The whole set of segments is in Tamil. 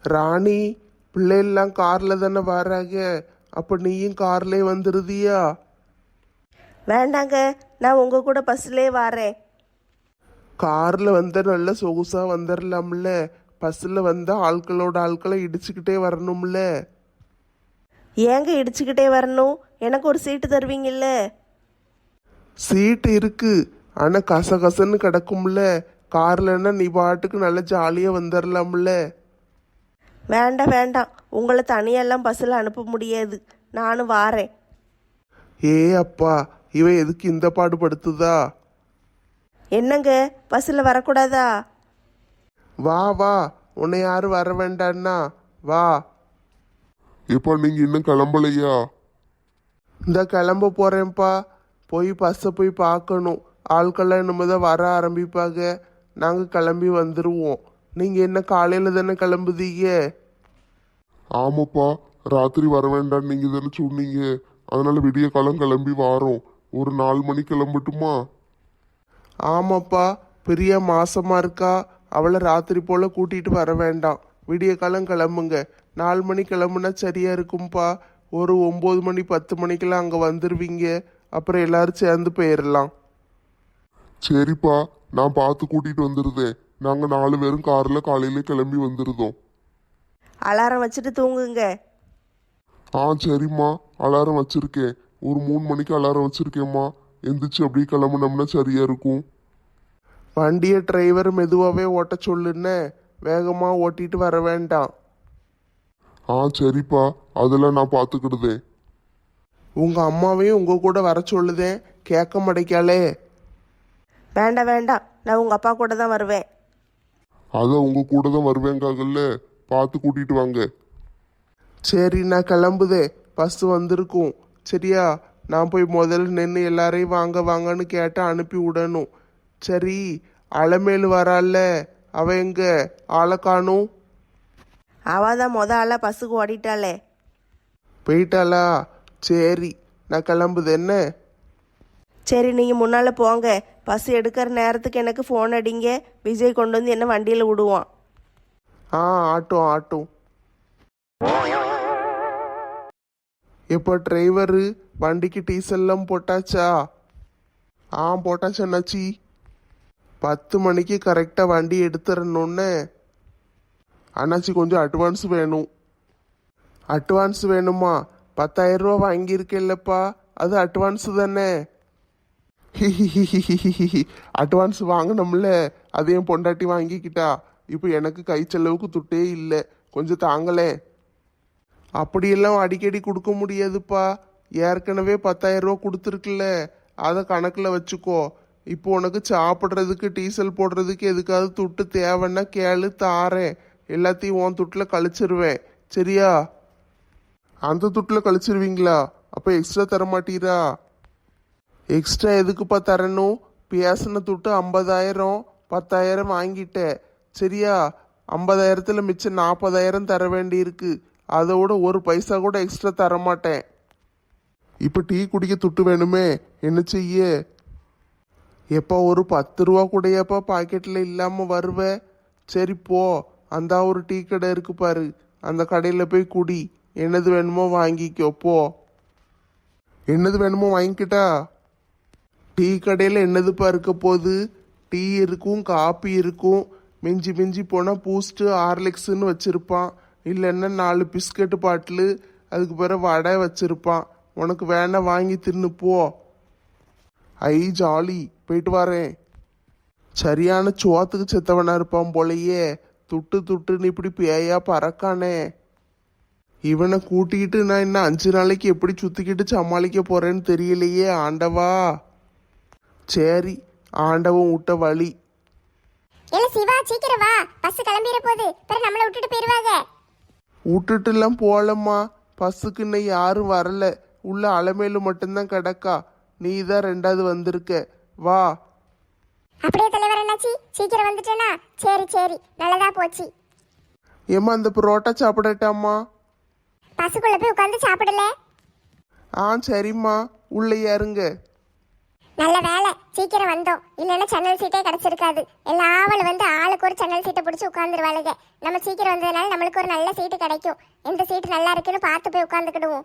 ராணி, பிள்ளைலாம் கார்ல தானே வராங்க, அப்ப நீயும் கார்லயே வந்துருதியா? வேண்டாங்க, நான் உங்கள் கூட பஸ்லேயே வரேன். கார்ல வந்தா நல்ல சொகுசா வந்துடலாம்ல. பஸ்ல வந்தா ஆட்களோட ஆட்களை இடிச்சுக்கிட்டே வரணும்ல. ஏங்க இடிச்சுக்கிட்டே வரணும்? எனக்கு ஒரு சீட்டு தருவீங்கல்ல? சீட்டு இருக்கு, ஆனா கசகசன்னு கிடக்கும்ல. கார்லன்னா நீ பாட்டுக்கு நல்ல ஜாலியா வந்துடலாம்ல. வேண்டாம் வேண்டாம், உங்களை தனியெல்லாம் பஸ்ஸில் அனுப்ப முடியாது. நானும் வாரேன். ஏ அப்பா, இவ எதுக்கு இந்த பாடுபடுத்துதா? என்னங்க, பஸ்ஸில் வரக்கூடாதா? வா வா, உன்னை யாரும் வர வேண்டான்னா வா. எப்பா நீங்க இன்னும் கிளம்பலையா? இந்த கிளம்ப போறேன்ப்பா. போய் பஸ்ஸை போய் பார்க்கணும். ஆட்கள்லாம் இனிமேதான் வர ஆரம்பிப்பாங்க. நாங்கள் கிளம்பி வந்துடுவோம். நீங்கள் என்ன காலையில் தானே கிளம்புதீங்க? ஆமாப்பா, ராத்திரி வர வேண்டாம்னு நீங்க தானே சொன்னீங்க. அதனால விடிய காலம் கிளம்பி வாரோம். ஒரு 4 மணி கிளம்பட்டுமா? ஆமாப்பா, பிரியா மாசமா இருக்கா. அவளை ராத்திரி போல கூட்டிட்டு வர வேண்டாம். விடிய காலம் கிளம்புங்க. 4 மணி கிளம்புனா சரியா இருக்கும்பா. ஒரு 9 மணி 10 மணிக்கெல்லாம் அங்கே வந்துடுவீங்க. அப்புறம் எல்லாரும் சேர்ந்து போயிடலாம். சரிப்பா, நான் பார்த்து கூட்டிட்டு வந்துருதேன். நாங்க 4 பேரும் கார்ல காலையில கிளம்பி வந்துருதோம். அலாரம் வச்சுட்டு தூங்குங்க. ஆ சரிம்மா, அலாரம் வச்சிருக்கேன். ஒரு 3 மணிக்கு அலாரம் வச்சிருக்கேம்மா. எந்திரிச்சு அப்படியே கிளம்புனோம்னா சரியா இருக்கும். வண்டியை டிரைவர் மெதுவாகவே ஓட்ட சொல்லுன்னு, வேகமாக ஓட்டிட்டு வர வேண்டாம். ஆ சரிப்பா, அதெல்லாம் நான் பார்த்துக்கிடுதேன். உங்கள் அம்மாவையும் உங்கள் கூட வர சொல்லுதேன், கேட்க மாட்டேக்காளே. வேண்டாம் வேண்டாம், நான் உங்கள் அப்பா கூட தான் வருவேன். அதான் உங்க கூட தான் வருவேங்காகல்ல, பார்த்து கூட்டிட்டு வாங்க. சரி, நான் கிளம்புதே. பஸ் வந்திருக்கும். சரியா? நான் போய் முதல்ல நின்று எல்லாரையும் வாங்க வாங்கன்னு கேட்டு அனுப்பி விடணும். சரி, அலமேலு வரால, அவ எங்க? ஆளை காணும். அவள் தான் ஆளாக பஸ்ஸுக்கு ஓடிட்டாளே. போயிட்டாளா? சரி, நான் கிளம்புது என்ன. சரி, நீங்கள் முன்னால் போங்க. பஸ் எடுக்கிற நேரத்துக்கு எனக்கு ஃபோன் அடிங்க. விஜய் கொண்டு வந்து என்ன வண்டியில் விடுவான். ஆ, ஆட்டும் ஆட்டும். இப்போ டிரைவரு, வண்டிக்கு டீசல்லாம் போட்டாச்சா? ஆ போட்டாச்சு அண்ணாச்சி. 10 மணிக்கு கரெக்டாக வண்டி எடுத்துடணுன்னு. அண்ணாச்சி கொஞ்சம் அட்வான்ஸ் வேணும். அட்வான்ஸ் வேணுமா? 10,000 ரூபா வாங்கியிருக்கேன்லப்பா, அது அட்வான்ஸ் தானே. அட்வான்ஸ் வாங்கினோம்ல, அதையும் பொண்டாட்டி வாங்கிக்கிட்டா. இப்போ எனக்கு கை செலவுக்கு துட்டே இல்லை. கொஞ்சம் தாங்களே. அப்படியெல்லாம் அடிக்கடி கொடுக்க முடியாதுப்பா. ஏற்கனவே 10,000 ரூபா கொடுத்துருக்குல்ல, அதை கணக்கில் வச்சுக்கோ. இப்போ உனக்கு சாப்பிட்றதுக்கு டீசல் போடுறதுக்கு எதுக்காவது துட்டு தேவைன்னா கேளு, தாரேன். எல்லாத்தையும் உன் துட்டில் கழிச்சிருவேன். சரியா? அந்த துட்டில் கழிச்சிருவீங்களா? அப்போ எக்ஸ்ட்ரா தர மாட்டீரா? எக்ஸ்ட்ரா எதுக்குப்பா தரணும்? பேசின துட்டு 50,000, 10,000 வாங்கிட்டேன். சரியா? 50,000த்தில் மிச்சம் 40,000 தர வேண்டியிருக்கு. அதோட ஒரு பைசா கூட எக்ஸ்ட்ரா தர மாட்டேன். இப்போ டீ குடிக்க துட்டு வேணுமே, என்ன செய்ய? எப்போ ஒரு 10 ரூபா கூடயாப்பா பாக்கெட்டில் இல்லாமல் வருவேன். சரி போ, அந்த ஒரு டீ கடை இருக்கு பாரு, அந்த கடையில் போய் குடி. என்னது வேணுமோ வாங்கிக்கோ போ. என்னது வேணுமோ வாங்கிக்கிட்டா? டீ கடையில் என்னதுப்பா இருக்க போகுது? டீ இருக்கும், காப்பி இருக்கும். மிஞ்சி மிஞ்சி போனால் பூஸ்ட்டு ஹார்லிக்ஸ்ன்னு வச்சுருப்பான். இல்லைன்னா 4 பிஸ்கட்டு பாட்டிலு, அதுக்கு பிறகு வடை வச்சுருப்பான். உனக்கு வேணா வாங்கி தின்னு போ. ஐ ஜாலி, போயிட்டு வரேன். சரியான சோத்துக்கு செத்தவனா இருப்பான் போலையே. துட்டு துட்டுன்னு இப்படி பேயா பறக்கானே. இவனை கூட்டிக்கிட்டு நான் இன்னும் 5 நாளைக்கு எப்படி சுற்றிக்கிட்டு சமாளிக்க போறேன்னு தெரியலையே ஆண்டவா. சரி, ஆண்டவன் விட்ட வழி. இல்ல சிவா, சீக்கிரம் வா, பஸ் கிளம்பிற போது. பிறகு நம்மள விட்டுட்டு போயிருவாங்க. விட்டுட்டுலாம் போகலம்மா. பஸ்ஸுக்கு இன்னும் யாரும் வரல. உள்ள அலமேலு மட்டும்தான் கிடக்கா. நீ தான் 2வது வந்திருக்க. வா. அப்படியே தலைவர் என்னாச்சு, சீக்கிரம் வந்துட்டேனா? சரி சரி, நல்லதா போச்சு. ஏம்மா, அந்த புரோட்டா சாப்பிடட்டாம்மா? பஸ்ஸுக்குள்ள போய் உட்காந்து சாப்பிடல. ஆ சரிம்மா, உள்ள ஏறுங்க. நல்ல வேலை சீக்கிரம் வந்தோம், இல்லைன்னா ஜன்னல் சீட்டே கிடைச்சிருக்காது. எல்லாவளும் வந்து ஆளுக்கு ஒரு ஜன்னல் சீட்டை பிடிச்சி உட்காந்துருவாளுங்க. நம்ம சீக்கிரம் வந்ததுனால நம்மளுக்கு ஒரு நல்ல சீட்டு கிடைக்கும். எந்த சீட்டு நல்லா இருக்குன்னு பார்த்து போய் உட்காந்துக்கிடுவோம்.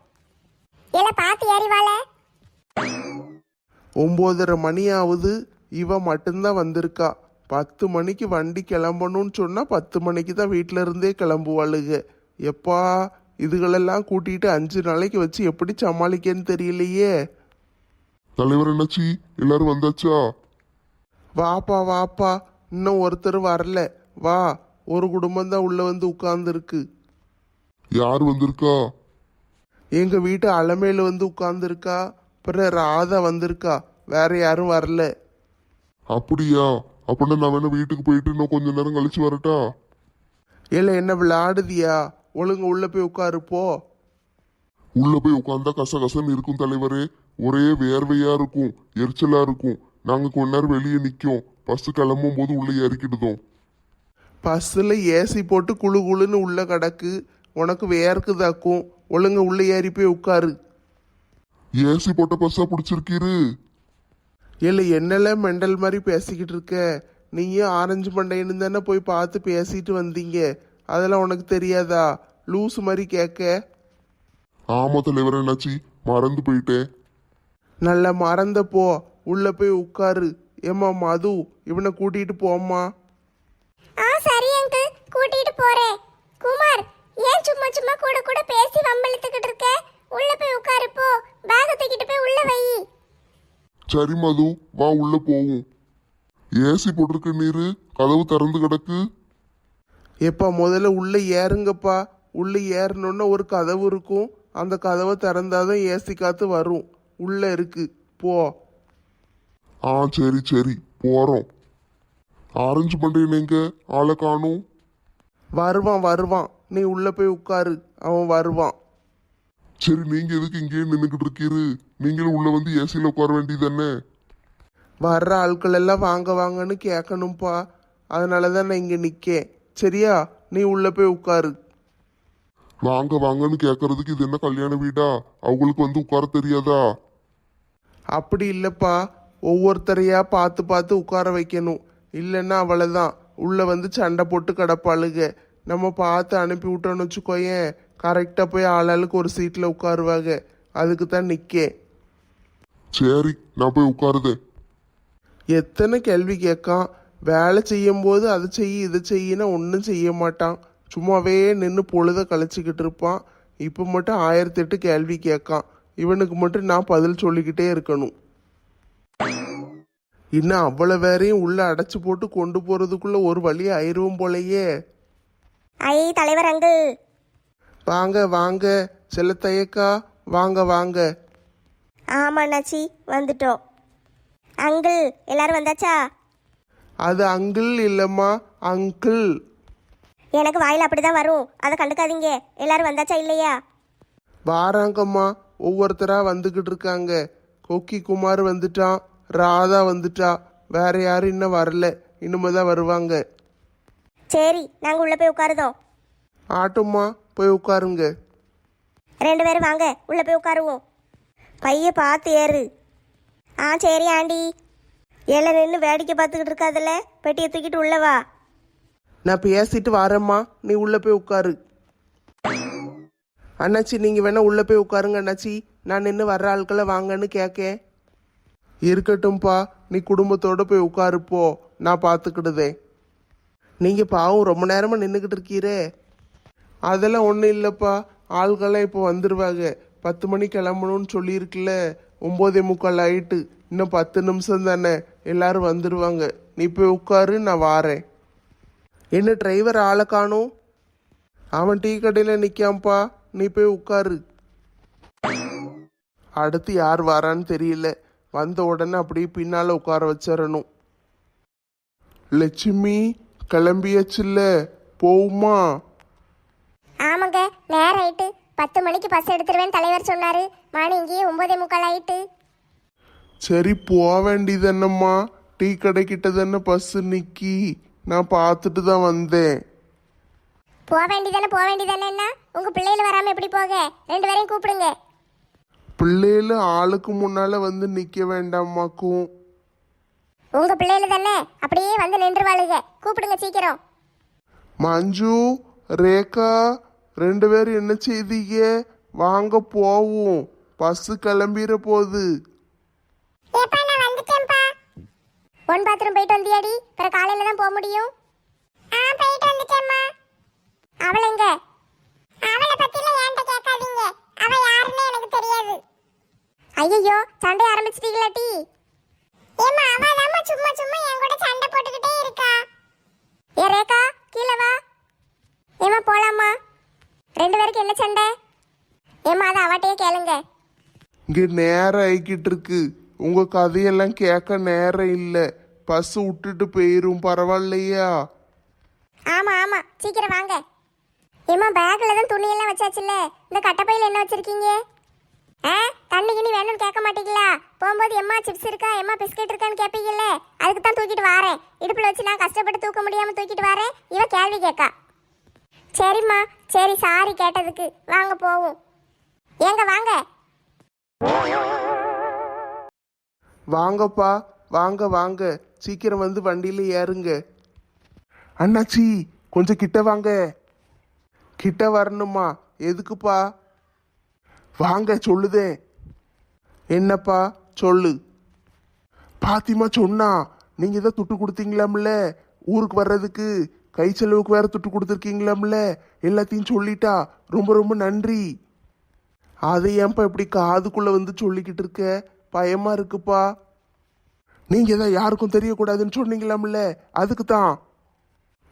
எல்லாம் பார்த்து ஏறி வாழ. 9:30 மணி ஆகுது, இவ மட்டும்தான் வந்திருக்கா. 10 மணிக்கு வண்டி கிளம்பணும்னு சொன்னால் 10 மணிக்கு தான் வீட்டில இருந்தே கிளம்புவாளுங்க. எப்பா இதுகளெல்லாம் கூட்டிகிட்டு 5 நாளைக்கு வச்சு எப்படி சமாளிக்கன்னு தெரியலையே. தலைவர் என்னாச்சி, எல்லாரும் வந்தாச்சா? வாப்பா வாப்பா, இன்னும் ஒருத்தர் வரல. வா, ஒரு குடும்பம் தான் உள்ள வந்து உட்கார்ந்துருக்கு. யார் வந்திருக்கா? எங்க வீட்டு அலமையில வந்து உட்கார்ந்துருக்கா. பிறகு ராதா வந்திருக்கா, வேற யாரும் வரல. அப்படியா? அப்படின்னா நான் வேணா வீட்டுக்கு போயிட்டு இன்னும் கொஞ்ச நேரம் கழிச்சு வரட்டா? இல்லை என்ன விளையாடுதியா? ஒழுங்கு உள்ள போய் உட்காரு போ. உள்ள போய் உட்காந்தா கசகசன்னு இருக்கும் தலைவரே. ஒரே வேர்வையா இருக்கும், எரிச்சலா இருக்கும். நாங்க கொஞ்ச நேரம் வெளியே நிக்கோம், பஸ் கிளம்பும் போது உள்ள ஏறிக்கிடுதோம். பஸ்ஸில் ஏசி போட்டு குளு குளுன்னு உள்ள கிடக்கு, உனக்கு வேர்க்குதாக்கும். ஒழுங்கு உள்ள ஏறி போய் உட்காரு. ஏசி போட்ட பஸ்ஸா பிடிச்சிருக்கீரு? இல்லை என்னெல்லாம் மெண்டல் மாதிரி பேசிக்கிட்டு இருக்க. நீயும் ஆரஞ்சு மண்டைன்னு தானே போய் பார்த்து பேசிட்டு வந்தீங்க, அதெல்லாம் உனக்கு தெரியாதா? லூஸ் மாதிரி கேட்க. ஆமா தலைவர் என்னாச்சி, மறந்து போயிட்டேன். நல்ல மறந்த போ, உள்ள போய் உட்காரு. ஏம்மா மது, இவனை கூட்டிகிட்டு போம்மா. சரி அங்கிள், கூட்டிட்டு போறேன். குமார், ஏன் சும்மா சும்மா கூட கூட பேசி வம்பிழுத்துக்கிட்டு இருக்க? உள்ள போய் உட்காரு போ. பேக தூக்கிட்டு போய் உள்ள வை. சரி மது, வா உள்ள போவோம். ஏசி போட்டிருக்க நீரு, கதவு திறந்து கிடக்கு. எப்பா முதல்ல உள்ள ஏறுங்கப்பா. உள்ள ஏறணுன்னா ஒரு கதவு இருக்கும், அந்த கதவை திறந்தாதான் ஏசி காத்து வரும். உள்ள இருக்கு, போ. சரி சரி போறோம். ஆரஞ்சு மண்டையன் எங்க? ஆளை காணும். வருவான் வருவான், நீ உள்ள போய் உட்காரு, அவன் வருவான். சரி, நீங்க எதுக்கு இங்கேயே நின்றுக்கிட்டு இருக்கீரு? நீங்களும் உள்ள வந்து ஏசியில உட்கார வேண்டியதானே? வர்ற ஆட்கள் எல்லாம் வாங்க வாங்கன்னு கேட்கணும்ப்பா, அதனால தான் நான் இங்கே நிற்கேன். சரியா, நீ உள்ள போய் உட்காரு. வாங்க வாங்கன்னு கேட்கறதுக்கு இது என்ன கல்யாண வீடா? அவங்களுக்கு வந்து உட்கார தெரியாதா? அப்படி இல்லைப்பா, ஒவ்வொருத்தரையா பார்த்து பார்த்து உட்கார வைக்கணும். இல்லைன்னா அவ்வளோதான், உள்ளே வந்து சண்டை போட்டு கிடப்பாளுங்க. நம்ம பார்த்து அனுப்பி விட்டோன்னு வச்சுக்கோயேன், கரெக்டாக போய் ஆளாளுக்கு ஒரு சீட்டில் உட்காருவாங்க. அதுக்கு தான் நிற்கேன். சரி, நான் போய் உட்காருதேன். எத்தனை கேள்வி கேட்கான். வேலை செய்யும்போது அதை செய்ய இதை செய்யினா ஒன்றும் செய்ய மாட்டான். சும்மாவே நின்று பொழுத கழிச்சிக்கிட்டு இருப்பான். இப்போ மட்டும் 1008 கேள்வி கேட்கான். இவனுக்கு மட்டும் நான் பதில் சொல்லிக்கிட்டே இருக்கணும். இன்னும் அவ்வளோ வேறையும் உள்ள அடைச்சி போட்டு கொண்டு போகிறதுக்குள்ள ஒரு வழி ஆயிரும் போலையே. ஐ தலைவர் அங்கிள். வாங்க வாங்க செல்லத்தையக்கா, வாங்க வாங்க. ஆமா அண்ணாச்சி, வந்துட்டோம். அங்கிள் எல்லாரும் வந்தாச்சா? அது அங்கிள் இல்லைம்மா, அங்கிள். எனக்கு வாயில் அப்படிதான் வரும், அதை கண்டுக்காதீங்க. எல்லாரும் வந்தாச்சா இல்லையா? வாராங்கம்மா, ஒவ்வொருத்தராக வந்துக்கிட்டு இருக்காங்க. கொக்கி குமார் வந்துட்டான், ராதா வந்துட்டா, வேற யாரும் இன்னும் வரல, இனிமே தான் வருவாங்க. சரி, நாங்கள் உள்ளே போய் உட்காருதோம். ஆட்டும்மா, போய் உட்காருங்க. 2 பேரும் வாங்க, உள்ளே போய் உட்காருவோம். பைய பார்த்து ஏறு. சரி ஆண்டி. எல்லாம் நின்று வேடிக்கை பார்த்துக்கிட்டு இருக்காதுல்ல, பெட்டியை தூக்கிட்டு உள்ள வா. நான் பேசிட்டு வரேம்மா, நீ உள்ளே போய் உட்காரு. அண்ணாச்சி, நீங்கள் வேணா உள்ளே போய் உட்காருங்க அண்ணாச்சி, நான் நின்று வர்ற ஆட்களை வாங்கன்னு கேட்கேன். இருக்கட்டும்ப்பா, நீ குடும்பத்தோடு போய் உட்காருப்போ, நான் பார்த்துக்கிடுதே. நீங்கள் பாவம் ரொம்ப நேரமாக நின்றுக்கிட்டு இருக்கீரே. அதெல்லாம் ஒன்றும் இல்லைப்பா, ஆள்கள்லாம் இப்போ வந்துடுவாங்க. 10 மணி கிளம்பணும்னு சொல்லியிருக்குல்ல, 9:45 ஆயிட்டு. இன்னும் 10 நிமிஷம் தானே, எல்லாரும் வந்துடுவாங்க. நீ போய் உட்காரு, நான் வாரேன். என்ன டிரைவர் ஆளை காணும்? அவன் டீ கடையில் நிற்காம்ப்பா, நீ போய் உட்காரு. அடுத்து யார் வரான்னு தெரியல, வந்த உடனே அப்படியே பின்னால் உட்கார வச்சிடணும். லட்சுமி கிளம்பியாச்சுல்ல, போவுமா? ஆமாங்க, நேரம் ஆயிட்டு. 10 மணிக்கு பஸ் எடுத்துருவேன் தலைவர் சொன்னாரு. மணி இங்கேயே 9:45 ஆயிட்டு. சரி, போக வேண்டியதென்னம்மா, டீ கடைக்கிட்ட தானே பஸ்ஸு நிற்கி, நான் பார்த்துட்டு தான் வந்தேன். போக வேண்டியதானே என்ன? உங்க பிள்ளைகள் வராம எப்படி போக? 2 பேரையும் கூப்பிடுங்க. பிள்ளைகள ஆளுக்கு முன்னால வந்து நிக்க வேண்டாமாக்கும். உங்க பிள்ளைகள் தானே, அப்படியே வந்து நின்றுவாளுங்க. கூப்பிடுங்க சீக்கிரம். மஞ்சு, ரேகா, 2 பேரும் என்ன செய்தீங்க? வாங்க போவோம், பஸ் கிளம்பிட போகுது. ஏப்பா நான் வந்துட்டேன்ப்பா. ஒன் பாத்ரூம் போயிட்டு வந்தியாடி? பிற காலையில தான் போக முடியும். போயிட்டு வந்துட்டேம்மா. அவள் எங்க? அவளை பத்திலாம் ஏன்ட்ட கேட்காதீங்க. அவ யாருன்னே எனக்கு தெரியாது. ஐயோ, சண்டை ஆரம்பிச்சிட்டீங்களா டி? ஏம்மா அவளாம சும்மா சும்மா என் கூட சண்டை போட்டுக்கிட்டே இருக்கா. ஏ ரேகா, கீழே வா. ஏம்மா போலாமா? 2 பேருக்கு என்ன சண்டை? ஏம்மா அதை அவட்டையே கேளுங்க. இங்க நேரம் ஆகிக்கிட்டு இருக்கு, உங்க கதையெல்லாம் கேட்க நேரம் இல்லை. பஸ் விட்டுட்டு போயிரும், பரவாயில்லையா? ஆமா ஆமா, சீக்கிரம் வாங்க. ஏம்மா பேக்ல தான் துணியெல்லாம் வச்சாச்சுல்ல, இந்த கட்டப்பையில என்ன வச்சிருக்கீங்க? தண்ணி கிணி வேணும்னு கேட்க மாட்டீங்களா? போகும்போது எம்மா சிப்ஸ் இருக்கா, எம்மா பிஸ்கெட் இருக்கான்னு கேட்பீங்கல்ல, அதுக்கு தான் தூக்கிட்டு வாரேன். இடுப்புல வச்சு நான் கஷ்டப்பட்டு தூக்க முடியாம தூக்கிட்டு வாரேன். இவ கேள்வி கேட்கா. சரிம்மா, சரி, சாரி கேட்டதுக்கு. வாங்க போவோம். ஏங்க வாங்க. வாங்கப்பா, வாங்க வாங்க, சீக்கிரம் வந்து வண்டியில ஏறுங்க. அண்ணாச்சி, கொஞ்சம் கிட்ட வாங்க. கிட்ட வரணுமா? எதுக்குப்பா? வாங்க, சொல்லுதே. என்னப்பா சொல்லு. பாத்திமா சொன்னா, நீங்க தான் துட்டு கொடுத்தீங்களாம்ல ஊருக்கு வர்றதுக்கு, கை செலவுக்கு வேற துட்டு கொடுத்துருக்கீங்களாம்ல, எல்லாத்தையும் சொல்லிட்டா. ரொம்ப ரொம்ப நன்றி. அதை ஏன்பா இப்படி காதுக்குள்ள வந்து சொல்லிக்கிட்டு இருக்க? பயமா இருக்குப்பா. நீங்க தான் யாருக்கும் தெரியக்கூடாதுன்னு சொன்னீங்களாம்ல, அதுக்கு தான்.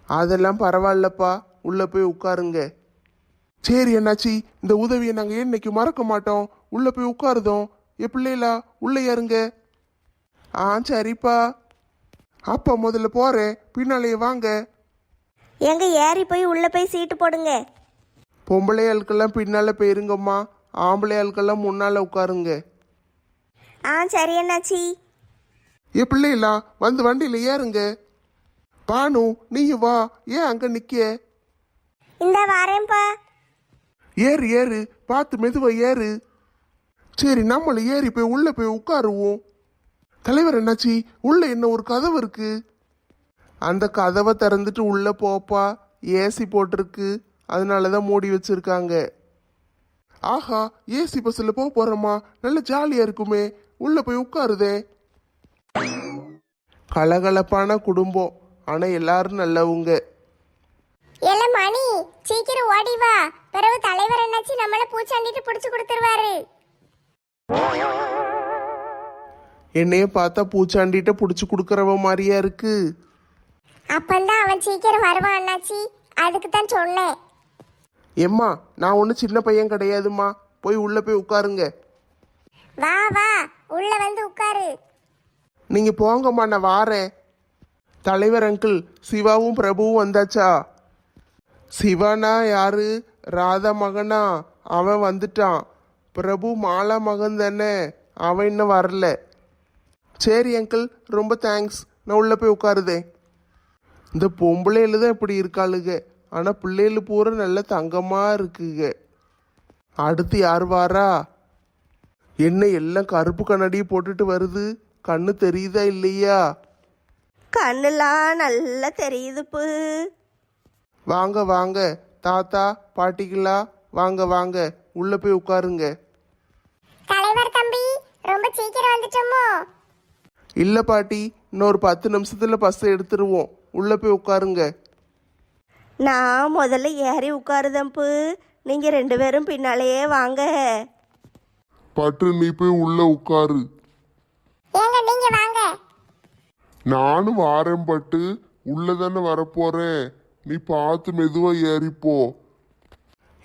அதெல்லாம் பரவாயில்லப்பா, உள்ள போய் உட்காருங்க. சரி அண்ணாச்சி, இந்த உதவியை நாங்கள் என்னைக்கு மறக்க மாட்டோம். உள்ள போய் உட்காருதோம். பிள்ளைகளா, உள்ள ஏறுங்க. சரிப்பா. அப்பா முதல்ல போறேன், பின்னாலேயே வாங்க. எங்க ஏறி போய் உள்ள போய் சீட்டு போடுங்க. பொம்பளை ஆட்கள்லாம் பின்னால போயிருங்கம்மா, ஆம்பளை ஆட்கள்லாம் முன்னால உட்காருங்க. சரி அண்ணாச்சி. பிள்ளைகளா, வந்து வண்டியில ஏறுங்க. பானு, நீயும் வா. ஏன் அங்க நிக்க? இந்த வாரேன்ப்பா. ஏறு ஏறு, பார்த்து மெதுவா ஏறு. சரி, நம்மள ஏறி போய் உள்ள போய் உட்காருவோம். தலைவர் என்னாச்சி, உள்ள என்ன ஒரு கதவு இருக்கு? அந்த கதவை திறந்துட்டு உள்ள போப்பா. ஏசி போட்டிருக்கு, அதனாலதான் மூடி வச்சிருக்காங்க. ஆஹா, ஏசி பஸ்ல போறோமா? நல்ல ஜாலியா இருக்குமே. உள்ள போய் உட்காருதே. கலகலப்பான குடும்பம், ஆனா எல்லாரும் நல்லவங்க. எல மணி, சீக்கிரம் ஓடி வா. பிறகு தலைவர் என்னாச்சு நம்மள பூச்சாண்டிட்டு புடிச்சு கொடுத்துருவாரு. என்னைய பார்த்தா பூச்சாண்டிட்ட புடிச்சு கொடுக்கறவ மாதிரியா இருக்கு. அப்பந்தான் அவன் சீக்கிரம் வருவான் அண்ணாச்சி, அதுக்கு தான் சொன்னேன். எம்மா, நான் ஒன்றும் சின்ன பையன் கிடையாதும்மா. போய் உள்ள போய் உட்காருங்க. வா வா, உள்ள வந்து உட்காரு. நீங்க போங்கம்மா, நான் வாரேன். தலைவர் அங்கிள், சிவாவும் பிரபுவும் வந்தாச்சா? சிவானா யாரு? ராதா மகனா? அவன் வந்துட்டான். பிரபு மாலா மகன் தானே, அவன் இன்னும் வரல. சரி அங்கிள், ரொம்ப தேங்க்ஸ். நான் உள்ள போய் உட்காருதேன். இந்த பொம்பளையில தான் இப்படி இருக்காளுங்க, ஆனால் பிள்ளைகள் பூரா நல்ல தங்கமாக இருக்குங்க. அடுத்து யார் வாரா? என்ன எல்லாம் கருப்பு கண்ணாடியை போட்டுட்டு வருது? கண்ணு தெரியுதா இல்லையா? கண்ணுலாம் நல்லா தெரியுதுப்பு. வாங்க வாங்க, தாத்தா பாட்டிகளா, வாங்க வாங்க, உள்ள போய் உட்காருங்க. தலைவர் தம்பி, ரொம்ப சீக்கிரம் வந்துட்டோமோ? இல்லை பாட்டி, இன்னொரு 10 நிமிஷத்துல பஸ் எடுத்துருவோம். உள்ள போய் உட்காருங்க. நான் முதல்ல ஏறி உட்காருதம்பு, நீங்க 2 பேரும் பின்னாலேயே வாங்க. பட்டு நீ போய் உள்ள உட்காரு. ஏங்க நீங்க வாங்க. நானும் வாரேன் பட்டு, உள்ளதானே வரப்போறேன். நீ பார்த்து மெதுவா ஏறிப்போ.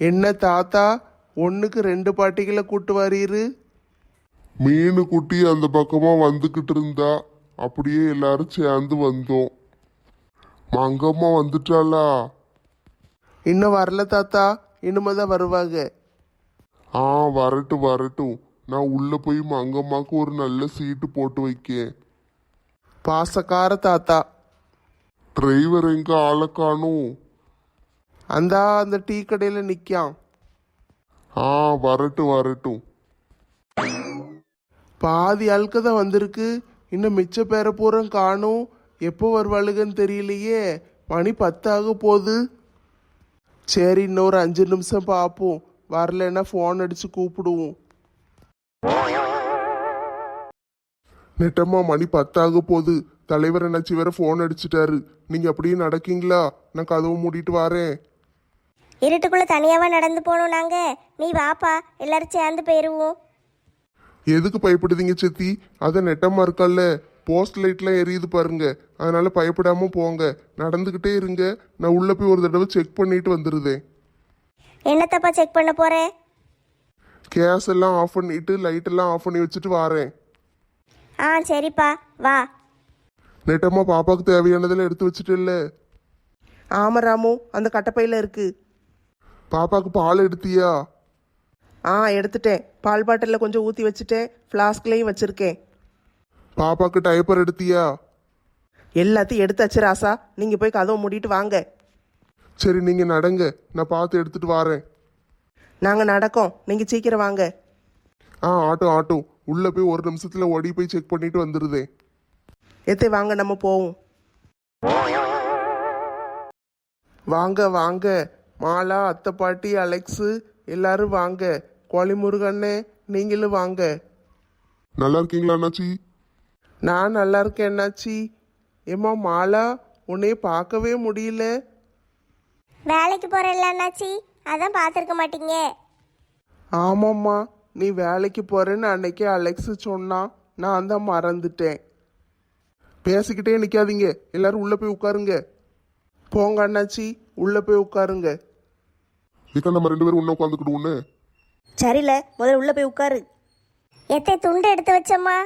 என்ன தாத்தா, 1க்கு 2 பாட்டிகளை கூட்டு வரீரு? மீனு குட்டி அந்த பக்கமா வந்துகிட்டு இருந்தா, அப்படியே எல்லாரும் சேர்ந்து வந்தோம். மங்கம்மா வந்துட்டாளா? இன்னும் வரல தாத்தா, இனிமேதான் வருவாங்க. வரட்டும் வரட்டும். நான் உள்ள போய் மங்கம்மாக்கு ஒரு நல்ல சீட்டு போட்டு வைக்கேன். பாசக்கார தாத்தா. டிரைவர் எங்க ஆளை காணும்? அந்த டீ கடையில் நிற்கான். வரட்டும் வரட்டும். பாதி ஆளுக்கு தான் வந்திருக்கு. இன்னும் மிச்ச பேரை பூரா காணும். எப்போ வருவாளுகன்னு தெரியலையே. மணி 10 ஆக போகுது. சரி, இன்னொரு 5 நிமிஷம் பார்ப்போம். வரலைன்னா ஃபோன் அடித்து கூப்பிடுவோம். நெட்டம்மா, மணி 10 ஆக போகுது. தலைவர் என்னாச்சு வேற ஃபோன் அடிச்சிட்டாரு. நீங்கள் அப்படியே நடக்கீங்களா? நான் கதவை மூடிட்டு வரேன். இருட்டுக்குள்ளே தனியாவா நடந்து போகணும் நாங்கள்? நீ வாப்பா, எல்லாரும் சேர்ந்து போயிடுவோம். எதுக்கு பயப்படுதீங்க சித்தி? அதை நெட்டம்மா இருக்கல்ல, போஸ்ட் லைட்லாம் எரியுது பாருங்க. அதனால பயப்படாம போங்க. நடந்துக்கிட்டே இருங்க. நான் உள்ள போய் ஒரு தடவை செக் பண்ணிட்டு வந்துடுதேன். என்னத்தப்பா செக் பண்ண போகிறேன்? கேஸ் எல்லாம் ஆஃப் பண்ணிட்டு லைட் எல்லாம் ஆஃப் பண்ணி வச்சுட்டு வரேன். ஆ சரிப்பா, வா. நெட்டம்மா, பாப்பாவுக்கு தேவையானதெல்லாம் எடுத்து வச்சுட்டு இல்ல? ஆமாம் ராமு, அந்த கட்டப்பையில் இருக்கு. பாப்பாவுக்கு பால் எடுத்தியா? ஆ எடுத்துட்டேன். பால் பாட்டிலில் கொஞ்சம் ஊற்றி வச்சுட்டேன். ஃப்ளாஸ்க்லேயும் வச்சுருக்கேன். பாப்பாவுக்கு டைப்பர் எடுத்தியா? எல்லாத்தையும் எடுத்தாச்சு ராசா. நீங்கள் போய் கதவை மூடிட்டு வாங்க. சரி, நீங்க நடங்க, நான் பார்த்து எடுத்துட்டு வரேன். நாங்கள் நடக்கோம், நீங்கள் சீக்கிரம் வாங்க. Auto auto. உள்ள போய் ஒரு நிமிஷத்துல ஓடி போய் செக் பண்ணிட்டு வந்துடுதேன். எத்தே வாங்க, நம்ம போவோம். வாங்க வாங்க. மாலா, அத்தை பாட்டி, அலெக்ஸு எல்லாரும் வாங்க. கோழிமுருகண்ணே, நீங்களும் வாங்க. நல்லா இருக்கீங்களா அண்ணாச்சி? நான் நல்லா இருக்கேன் என்னாச்சி. ஏம்மா மாலா, உன்னைய பார்க்கவே முடியல. வேலைக்கு போகிறேன்ல அண்ணாச்சி, அதான் பார்த்துருக்க மாட்டீங்க. ஆமாம்மா, நீ வேலைக்கு போறேன்னு அன்னைக்கு அலெக்ஸ் சொன்னான். நான் தான் மறந்துட்டேன். பேசிக்கிட்டே நிற்காதீங்க, எல்லாரும் உள்ள போய் உட்காருங்க. போங்க அண்ணாச்சி, உள்ள போய் உட்காருங்க. ஏக்கா, நம்ம 2 பேரும் ஒண்ணா உட்காந்துக்கிடுவோன்னு. சரியில்ல, முதல்ல உள்ளே போய் உட்காரு. எத்தே துண்டு எடுத்து வச்சம்மா?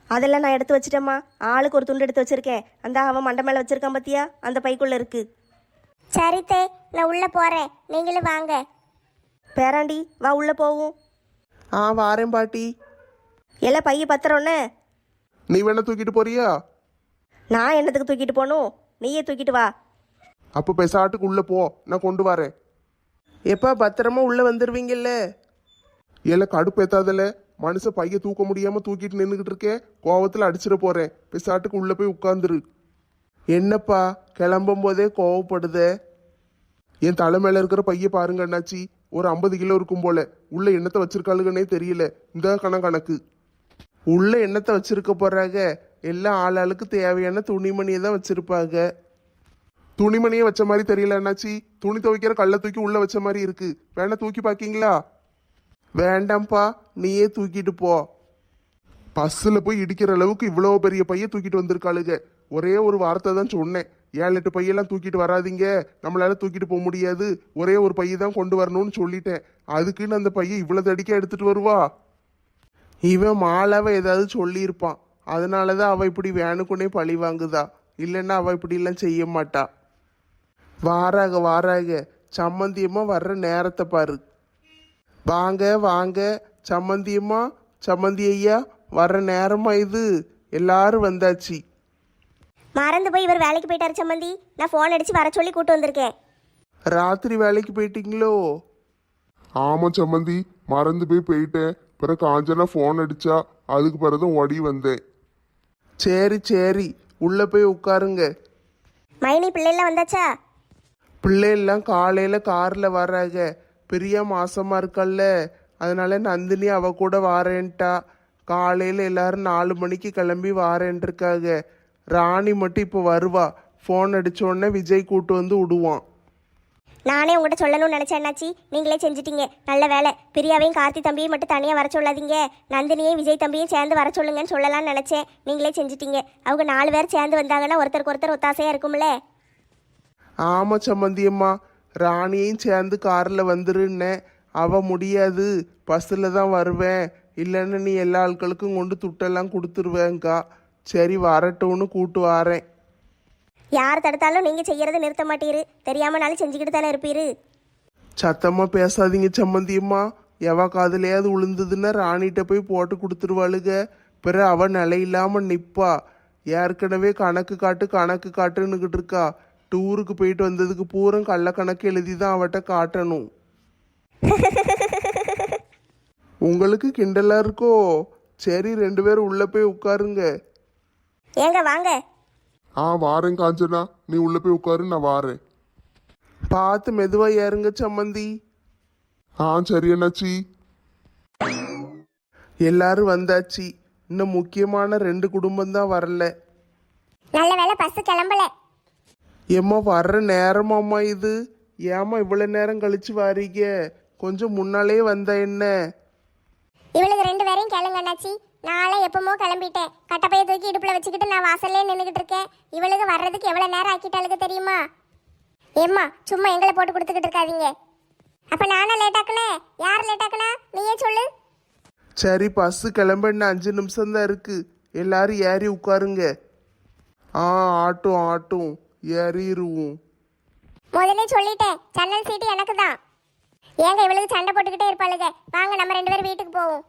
அதெல்லாம் நான் எடுத்து வச்சிட்டேம்மா. ஆளுக்கு ஒரு துண்டு எடுத்து வச்சிருக்கேன். அந்த அவன் மண்டை மேலே வச்சிருக்கான் பார்த்தியா, அந்த பைக்குள்ளே இருக்கு. சரித்தே, நான் உள்ளே போகிறேன், நீங்களும் வாங்க. பேராண்டி, வா உள்ளே போவோம். வாரேன் பாட்டி. எல்லாம் பைய பத்திரம்னே. நீ வேணா தூக்கிட்டு போறியா? நான் என்னத்துக்கு தூக்கிட்டு போகணும்? நீயே தூக்கிட்டு வா. அப்போ பெசாட்டுக்கு உள்ள போ, நான் கொண்டு வரேன். எப்போ பத்திரமா உள்ளே வந்துடுவீங்கல்ல? எல்லாம் கடுப்பேத்தாதல. மனுஷன் பைய தூக்க முடியாம தூக்கிட்டு நின்றுக்கிட்டு இருக்கேன். கோவத்தில் அடிச்சிட போறேன். பெசாட்டுக்கு உள்ள போய் உட்காந்துரு. என்னப்பா, கிளம்பும் போதே கோவப்படுதே. என் தலை மேல இருக்கிற பைய பாருங்க அண்ணாச்சி, ஒரு 50 கிலோ இருக்கும் போல. உள்ள என்னத்தை வச்சிருக்காளுங்கன்னே தெரியல. இந்த கணக்கு உள்ள என்னத்தை வச்சிருக்க போறாங்க? எல்லாம் ஆளாளுக்கு தேவையான துணிமணியை தான் வச்சிருப்பாங்க. துணிமணியை வச்ச மாதிரி தெரியல அண்ணாச்சி. துணி துவைக்கிற கல்லை தூக்கி உள்ள வச்ச மாதிரி இருக்கு. வேணா தூக்கி பாக்கீங்களா? வேண்டாம்ப்பா, நீயே தூக்கிட்டு போ. பஸ்ஸில் போய் இடிக்கிற அளவுக்கு இவ்வளோ பெரிய பைய தூக்கிட்டு வந்திருக்காளுங்க. ஒரே ஒரு வார்த்தை தான் சொன்னேன், 7-8 பையெல்லாம் தூக்கிட்டு வராதிங்க, நம்மளால தூக்கிட்டு போக முடியாது, ஒரே ஒரு பைய தான் கொண்டு வரணும்னு சொல்லிட்டேன். அதுக்குன்னு அந்த பையன் இவ்வளோ தடிக்க எடுத்துட்டு வருவா? இவன் மாலாவை ஏதாவது சொல்லியிருப்பான். அதனால தான் அவள் இப்படி வேணுக்குன்னே பழி வாங்குதா. இல்லைன்னா அவள் இப்படிலாம் செய்ய மாட்டா. வாராக வாராக, சம்மந்தியம்மா வர்ற நேரத்தை பாரு. வாங்க வாங்க சம்மந்தியம்மா, சம்மந்தி ஐயா, வர்ற நேரமா இது. எல்லாரும் வந்தாச்சு. மறந்து போய் இவர் வேலைக்கு போயிட்டாரு சம்மந்தி. நான் ஃபோன் அடித்து வர சொல்லி கூட்டு வந்திருக்கேன். ராத்திரி வேலைக்கு போயிட்டீங்களோ? ஆமா சம்மந்தி, மறந்து போயிட்டேன். பிறகு காஞ்சனா ஃபோன் அடிச்சா, அதுக்கு பிறகுதான் ஓடி வந்தேன். சரி சரி, உள்ள போய் உட்காருங்க. மைனி பிள்ளைலாம் வந்தாச்சா? பிள்ளைலாம் காலையில கார்ல வர்றாங்க. பிரியா மாசமா இருக்கல்ல, அதனால நந்தினி அவ கூட வாரேன்ட்டா. காலையில எல்லாரும் 4 மணிக்கு கிளம்பி வாரேன் இருக்காங்க. ராணி மட்டும் இப்போ வருவா. ஃபோன் அடிச்ச உடனே விஜய் கூட்டு வந்து விடுவான். நானே உங்கள்கிட்ட சொல்லணும்னு நினச்சேன் அண்ணாச்சி, நீங்களே செஞ்சிட்டீங்க. நல்ல வேலை. பிரியாவையும் கார்த்தி தம்பியும் மட்டும் தனியாக வர சொல்லாதீங்க, நந்தினியையும் விஜய் தம்பியும் சேர்ந்து வர சொல்லுங்கன்னு சொல்லலாம்னு நினச்சேன். நீங்களே செஞ்சிட்டீங்க. அவங்க 4 பேர் சேர்ந்து வந்தாங்கன்னா ஒருத்தருக்கு ஒருத்தர் ஒத்தாசையாக இருக்கும்ல. ஆமா சம்மந்தியம்மா, ராணியையும் சேர்ந்து காரில் வந்துருன்னே. அவ முடியாது, பஸ்ஸில் தான் வருவேன், இல்லைன்னு நீ எல்லா ஆட்களுக்கும் கொண்டு துட்டெல்லாம் கொடுத்துருவேங்க்கா. சரி வரட்டும்னு கூட்டு வாரேன். யார் தடுத்தாலும் நீங்கள் செய்யறதை நிறுத்த மாட்டீரு. தெரியாமனாலும் செஞ்சுக்கிட்டு தானே இருப்பீரு. சத்தமா பேசாதீங்க சம்மந்தியம்மா. எவ காதுலையாவது விழுந்ததுன்னா ராணிகிட்ட போய் போட்டு கொடுத்துருவாளுக. பிற அவ நிலையில்லாம நிப்பா. ஏற்கனவே கணக்கு காட்டுன்னுக்கிட்டு இருக்கா. டூருக்கு போயிட்டு வந்ததுக்கு பூரம் கள்ள கணக்கு எழுதி தான் அவட்ட காட்டணும். உங்களுக்கு கிண்டலா இருக்கோ? சரி 2 பேரும் உள்ள போய் உட்காருங்க. ஏங்க வாங்க. வாரேன் காஞ்சனா, நீ உள்ள போய் உட்காரு, நான் வாரேன். பார்த்து மெதுவா ஏறுங்க சம்மந்தி. சரி அண்ணாச்சி. எல்லாரும் வந்தாச்சு. இன்னும் முக்கியமான 2 குடும்பம் தான் வரல. நல்ல வேளை பஸ் கிளம்பல. ஏம்மா வர்ற நேரமாம்மா இது? ஏம்மா இவ்வளோ நேரம் கழிச்சு வாரீங்க? கொஞ்சம் முன்னாலே வந்தா என்ன? இவளுக்கு 2 பேரையும் கேளுங்க அண்ணாச்சி. நாளை எப்பமோ கிளம்பிட்டேன். கட்டப்பைய தூக்கி இடுப்புல வச்சுக்கிட்டு நான் வாசல்லே நின்றுகிட்டு இருக்கேன். இவளுக்கு வர்றதுக்கு எவ்வளவு நேரம் ஆக்கிட்டாளுக்கு தெரியுமா? ஏம்மா சும்மா எங்களை போட்டு கொடுத்துக்கிட்டு இருக்காதீங்க. அப்ப நானா லேட் ஆக்குனே? யார் லேட் ஆக்குனா? நீயே சொல்லு. சரி பஸ்ஸு கிளம்ப இன்னும் 5 நிமிஷம் தான் இருக்கு. எல்லாரும் ஏறி உட்காருங்க. ஆட்டும் ஏறிடுவோம். முதல்ல சொல்லிட்டேன், ஜன்னல் சீட்டு எனக்கு தான். ஏங்க இவளுக்கு சண்டை போட்டுக்கிட்டே இருப்பாளுங்க. வாங்க நம்ம 2 பேரும் வீட்டுக்கு போவோம்.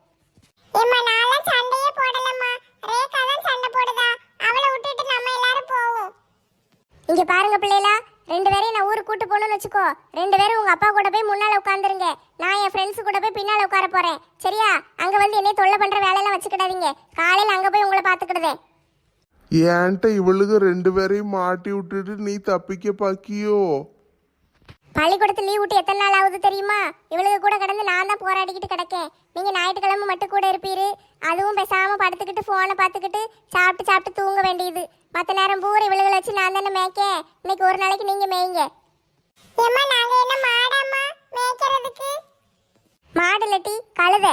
ஏம்மா நான்லாம் சண்டையே போடலம்மா. ரேகா தான் சண்டை போடுதா. அவளை விட்டுட்டு நம்ம எல்லாரும் போவோம். இங்க பாருங்க பிள்ளைகளா, 2 பேரையும் நான் ஊருக்கு கூட்டு போகணும்னு வச்சுக்கோ. 2 பேரும் உங்க அப்பா கூட போய் முன்னால உட்காந்துருங்க. நான் என் ஃப்ரெண்ட்ஸ் கூட போய் பின்னால உட்கார போறேன். சரியா? அங்க வந்து என்னை தொல்லை பண்ற வேலையெல்லாம் வச்சுக்கிடாதீங்க. காலையில அங்க போய் உங்களை பாத்துக்கிடுதேன். ஏன்ட்ட இவளுக்கு 2 பேரையும் மாட்டி விட்டுட்டு நீ தப்பிக்க பாக்கியோ? பள்ளிக்கூடத்து லீவ் விட்டு எத்தனை நாள் ஆகுது தெரியுமா? இவளுக்கு கூட கடந்து நான் தான் போராடிக்கிட்டு கிடக்கேன். நீங்க ஞாயிற்றுக்கிழமை மட்டும் கூட இருப்பீரு. அதுவும் பேசாம படுத்துக்கிட்டு போனை பார்த்துக்கிட்டு சாப்பிட்டு தூங்க வேண்டியது. மற்ற நேரம் பூரா இவளுகளை வச்சு நான் தானே மேய்க்க. இன்னைக்கு ஒரு நாளைக்கு நீங்க மேய்ங்க. மாடு லட்டி கழுத.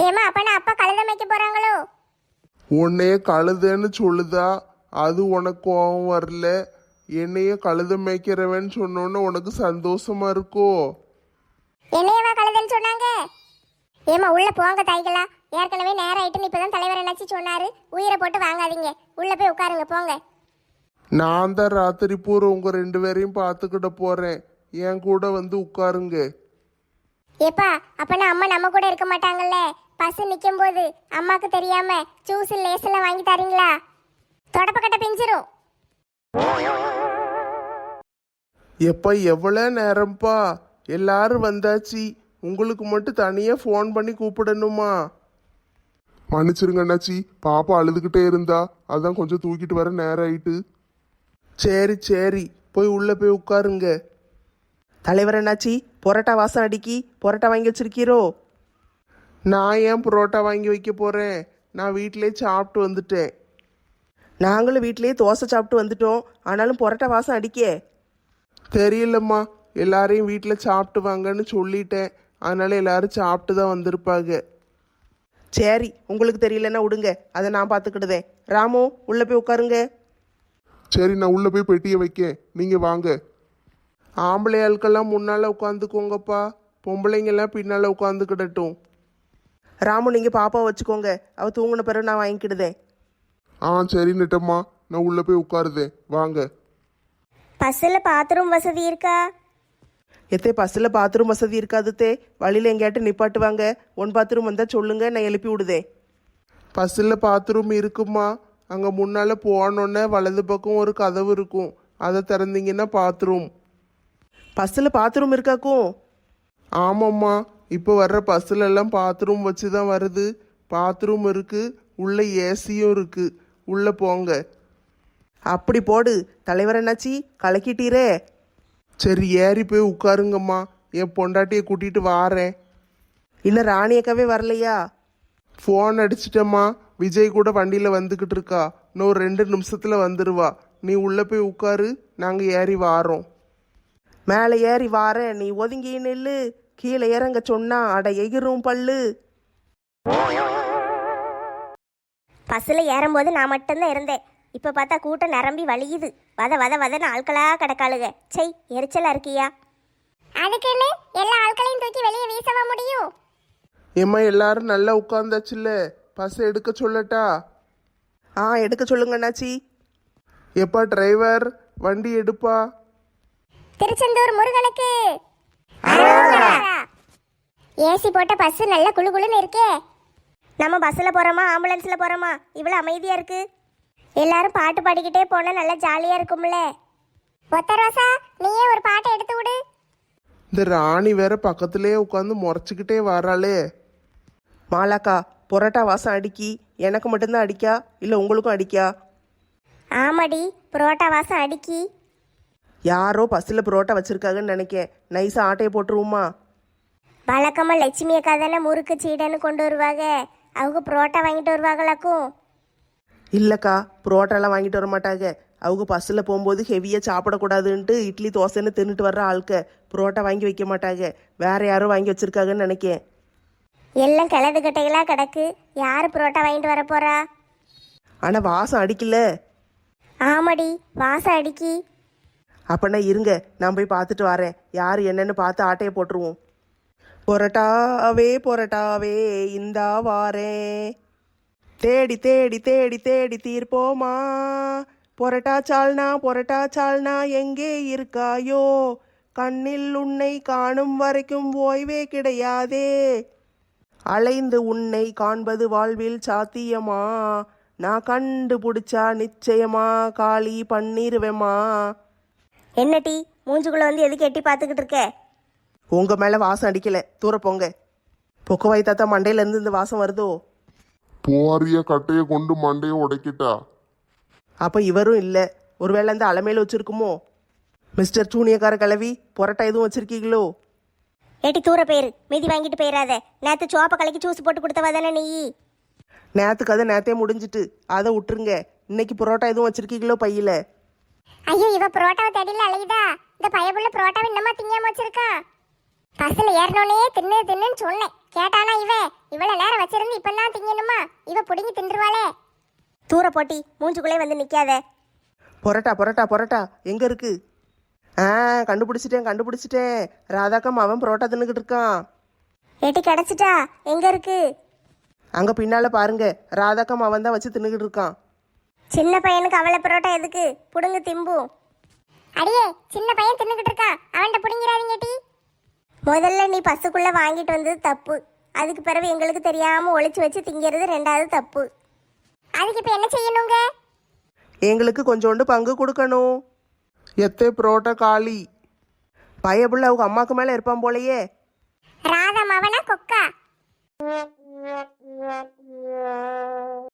ஏமா அப்பனா அப்பா கழுத மேய்க்க போறாங்களோ? உன்னைய கழுதைன்னு சொல்லுதா? அது உனக்கு கோபம் வரல. என்னைய கழுத மேய்க்கிறவன் சொன்னோன்னு உனக்கு சந்தோஷமா இருக்கோ? என்னையவா கழுதன்னு சொன்னாங்க? ஏமா உள்ள போங்க தாய்களா. ஏற்கனவே நேரம் ஆயிட்டு இப்பதான் தலைவர் என்னாச்சு சொன்னாரு. உயிரை போட்டு வாங்காதீங்க. உள்ள போய் உட்காருங்க போங்க. நான் தான் ராத்திரி பூரா உங்க 2 பேரையும் பார்த்துக்கிட போறேன். என் கூட வந்து உட்காருங்க. ஏப்பா அப்பனா அம்மா நம்ம கூட இருக்க மாட்டாங்கல்ல? பஸ் நிக்கும் போது அம்மாக்கு தெரியாம ஜூஸ் லேஸ் எல்லாம் வாங்கி தரீங்களா? தொடப்பக்கட்டை பிஞ்சிரும். எப்பா எவ்வளோ நேரம்ப்பா? எல்லாரும் வந்தாச்சு. உங்களுக்கு மட்டும் தனியா ஃபோன் பண்ணி கூப்பிடணுமா? மன்னிச்சிருங்க அண்ணாச்சி, பாப்பா அழுதுகிட்டே இருந்தா, அதான் கொஞ்சம் தூக்கிட்டு வர நேரம் ஆயிட்டு. சரி போய் உள்ள போய் உட்காருங்க. தலைவர் என்னாச்சி, பொரோட்டா வாசம் அடிக்கி பொரோட்டா வாங்கி வச்சிருக்கீரோ? நான் ஏன் புரோட்டா வாங்கி வைக்க போறேன்? நான் வீட்டிலே சாப்பிட்டு வந்துட்டேன். நாங்களும் வீட்டிலேயே தோசை சாப்பிட்டு வந்துட்டோம். ஆனாலும் பொரோட்டா வாசம் அடிக்கே. தெரியலம்மா, எல்லாரையும் வீட்டில் சாப்பிட்டு வாங்கன்னு சொல்லிட்டேன். அதனால எல்லாரும் சாப்பிட்டு தான் வந்திருப்பாங்க. சரி உங்களுக்கு தெரியலன்னா விடுங்க, அதை நான் பார்த்துக்கிடுதேன். ராமு உள்ள போய் உட்காருங்க. சரி நான் உள்ள போய் பெட்டியை வைக்க, நீங்க வாங்க. ஆம்பளை ஆட்கள்லாம் முன்னால் உட்காந்துக்கோங்கப்பா. பொம்பளைங்கெல்லாம் பின்னால் உட்காந்துக்கிடட்டும். ராமு நீங்கள் பாப்பாவை வச்சுக்கோங்க. அவள் தூங்கின பிறகு நான் வாங்கிக்கிடுதேன். சரி நெட்டம்மா, நான் உள்ள போய் உட்காருதேன், வாங்க. பஸ்ஸில் பாத்ரூம் வசதி இருக்கா? எத்தே பஸ்ஸில் பாத்ரூம் வசதி இருக்காதுத்தே. வழியில் எங்கேயாட்டு நிப்பாட்டுவாங்க. 1 பாத்ரூம் வந்தால் சொல்லுங்க, நான் எழுப்பி விடுதேன். பஸ்ஸில் பாத்ரூம் இருக்குமா? அங்கே முன்னால் போனோன்னே வலது பக்கம் ஒரு கதவு இருக்கும். அதை திறந்தீங்கன்னா பாத்ரூம். பஸ்ஸில் பாத்ரூம் இருக்காக்கும்? ஆமாம்மா, இப்போ வர்ற பஸ்ஸில் எல்லாம் பாத்ரூம் வச்சு தான் வருது. பாத்ரூம் இருக்குது, உள்ள ஏசியும் இருக்குது. உள்ளே போங்க. அப்படி போடு. தலைவர் என்னாச்சி கலக்கிட்டீரே. சரி ஏறி போய் உட்காருங்கம்மா. என் பொண்டாட்டியை கூட்டிகிட்டு வாரேன். இன்னும் ராணியக்காவே வரலையா? ஃபோன் அடிச்சிட்டம்மா. விஜய் கூட வண்டியில் வந்துக்கிட்டு இருக்கா. இன்னும் ஒரு 2 நிமிஷத்தில் வந்துடுவா. நீ உள்ளே போய் உட்காரு, நாங்கள் ஏறி வாரோம். மேலே ஏறி வாரேன், நீ ஒதுங்கி நில்லு. கீழே இறங்க சொன்னா அட எகிரும் பல்லு. பஸ்ஸில் ஏறும்போது நான் மட்டும்தான் இருந்தேன். இப்போ பார்த்தா கூட்டம் நிரம்பி வலியுது. வதன்னு ஆட்களாக கிடக்காளுக. சை எரிச்சலாக இருக்கியா? அதுக்குன்னு எல்லா ஆட்களையும் தூக்கி வெளியே வீசவா முடியும்? ஏம்மா எல்லாரும் நல்லா உட்காந்தாச்சுல்ல? பஸ் எடுக்க சொல்லட்டா? எடுக்க சொல்லுங்க அண்ணாச்சி. எப்பா டிரைவர், வண்டி எடுப்பா. திருச்செந்தூர் முருகனுக்கு ஏசி போட்ட பஸ் நல்ல குளு குளுன்னு இருக்கே. நம்ம பஸ்ஸில் போகிறோமா ஆம்புலன்ஸில் போகிறோமா? இவ்வளோ அமைதியாக இருக்குது. எல்லாரும் பாட்டு பாடிக்கிட்டே போனால் நல்லா ஜாலியாக இருக்கும்ல. ஒத்த ரோசா, நீயே ஒரு பாட்டை எடுத்து விடு. இந்த ராணி வேற பக்கத்துலேயே உட்காந்து முறைச்சிக்கிட்டே வராளே. மாலாக்கா புரோட்டா வாசம் அடிக்கி. எனக்கு மட்டும்தான் அடிக்கா இல்லை உங்களுக்கும் அடிக்கா? ஆமாடி, புரோட்டா வாசம் அடிக்கி. யாரோ பஸ்ஸில் புரோட்டா வச்சுருக்காங்கன்னு நினைக்கேன். நைஸாக ஆட்டையை போட்டுருவோமா? வழக்கமாக லட்சுமி அக்கா தானே முறுக்கு சீடைன்னு கொண்டு வருவாங்க. அவங்க புரோட்டா வாங்கிட்டு வருவாங்களாக்கும். இல்லைக்கா, புரோட்டாலாம் வாங்கிட்டு வர மாட்டாங்க. அவங்க பஸ்ஸில் போகும்போது ஹெவியாக சாப்பிடக்கூடாதுன்ட்டு இட்லி தோசைன்னு தின்னுட்டு வர்ற ஆளுக்க புரோட்டா வாங்கி வைக்க மாட்டாங்க. வேற யாரோ வாங்கி வச்சுருக்காங்கன்னு நினைக்கேன். எல்லாம் கிளது கட்டைகளாக கிடக்கு. யார் புரோட்டா வாங்கிட்டு வர போறா? ஆனால் வாசம் அடிக்கல. ஆமாடி, வாசம் அடிக்கி. அப்போனா இருங்க, நான் போய் பார்த்துட்டு வரேன். யார் என்னன்னு பார்த்து ஆட்டையை போட்டுருவோம். பொரோட்டாவே பொரோட்டாவே இந்தா வாரேன், தேடி தேடி தேடி தேடி தீர்ப்போமா. பொரோட்டா சால்னா எங்கே இருக்காயோ, கண்ணில் உன்னை காணும் வரைக்கும் ஓய்வே கிடையாதே. அலைந்து உன்னை காண்பது வாழ்வில் சாத்தியமா, நான் கண்டுபிடிச்சா நிச்சயமா காலி பண்ணிருவேமா. என்ன டீ, மூஞ்சுக்குள்ள வந்து எதுக்கு எட்டி பார்த்துக்கிட்டு இருக்க? உங்க மேல வாசம் அடிக்கல, தூர போங்க. பொக்கவாய் தாத்தா மண்டையில இருந்து இந்த வாசம் வருதோ? போறிய கட்டைய கொண்டு மண்டைய உடைக்கிட்டா. அப்ப இவரும் இல்ல, ஒருவேளை இந்த அலமையில வச்சிருக்குமோ? மிஸ்டர் சூனியக்கார கிளவி, பொரோட்டா எதுவும் வச்சிருக்கீங்களோ? ஏட்டி தூர பேரு, மிதி வாங்கிட்டு போயிடாத. நேற்று சோப்பை கலக்கி ஜூஸ் போட்டு கொடுத்தவா தானே நீ? நேத்து கதை நேத்தே முடிஞ்சிட்டு, அதை விட்டுருங்க. இன்னைக்கு புரோட்டா எதுவும் வச்சிருக்கீங்களோ பையில? ஐயோ, இவ புரோட்டாவை தேடில அலையுதா. இந்த பயப்புள்ள புரோட்டாவை இன்னமா திங்காம வச்சிருக்கா. பஸ்ல ஏறனோனே தின்னுன்னு சொன்னேன். கேட்டானா இவ்வளவு நேரம் வச்சிருந்து இப்பதான் திங்கணுமா? இவ புடுங்கி தின்றுவாளே. தூர போட்டி, மூஞ்சுக்குள்ளே வந்து நிக்காத. பொரோட்டா பொரோட்டா பொரோட்டா எங்க இருக்கு? கண்டுபிடிச்சிட்டேன். ராதாக்கம் அவன் புரோட்டா தின்னுக்கிட்டு இருக்கான். ஏட்டி கிடைச்சிட்டா? எங்க இருக்கு? அங்க பின்னால பாருங்க, ராதாக்கம் அவன் தான் வச்சு தின்னுக்கிட்டு இருக்கான். சின்ன பையனுக்கு அவளை புரோட்டா எதுக்கு? புடுங்க திம்பும். அடியே, சின்ன பையன் தின்னுகிட்டு இருக்கா, அவன்கிட்ட புடுங்கிறாதீங்க டி. முதல்ல நீ பஸ்ஸுக்குள்ள வாங்கிட்டு வந்தது தப்பு. அதுக்கு பிறகு எங்களுக்கு தெரியாம ஒளிச்சு வச்சு திங்கிறது ரெண்டாவது தப்பு. அதுக்கு இப்ப என்ன செய்யணுங்க? எங்களுக்கு கொஞ்சோண்டு பங்கு கொடுக்கணும். எத்தே புரோட்டா காலி. பயபுள்ள அவங்க அம்மாக்கு மேல இருப்பான் போலயே. ராதா மவனா கொக்கா?